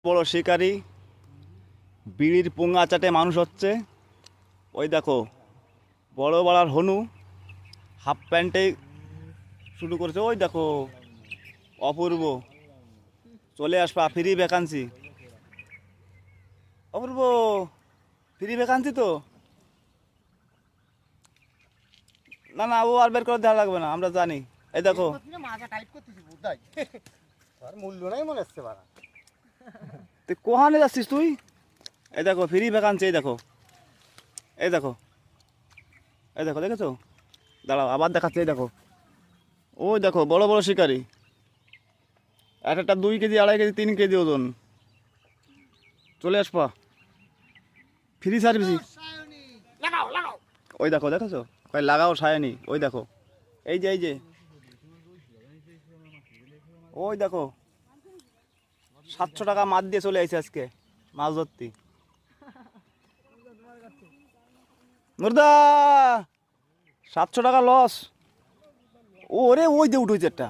বড় শিকারি বিড়ির পোঙা চাটে মানুষ হচ্ছে। ওই দেখো বড় বড়ার হনু হাফ প্যান্টে শুরু করেছে। ওই দেখো অপূর্ব, চলে আসবা ফ্রি ভ্যাকান্সি। অপূর্ব, ফ্রি ভ্যাকান্সি তো। না না, ও আর বের করে দেওয়া লাগবে না, আমরা জানি। এই দেখো মূল্য নাই মনে হচ্ছে বাড়া। তুই কোহানে যাচ্ছিস তুই? এই দেখো ফ্রি ভ্যাকান্সি, এই দেখো, এই দেখো, এই দেখো, দেখেছো? দাঁড়াও আবার দেখাচ্ছি। এই দেখো, ওই দেখো বড় বড় শিকারি, একটা 2 কেজি 2.5 কেজি 3 কেজি ওজন। চলে আসবা ফ্রি সার্ভিস। ওই দেখো, দেখেছো? কয় লাগাও সায়নি। ওই দেখো, এই যে, এই যে, ওই দেখো 700 টাকা মাছ দিয়ে চলে আসছে আজকে মাছ ধরতে। মুর্দা 700 টাকা লস। ওরে ওই যে উঠেছে একটা।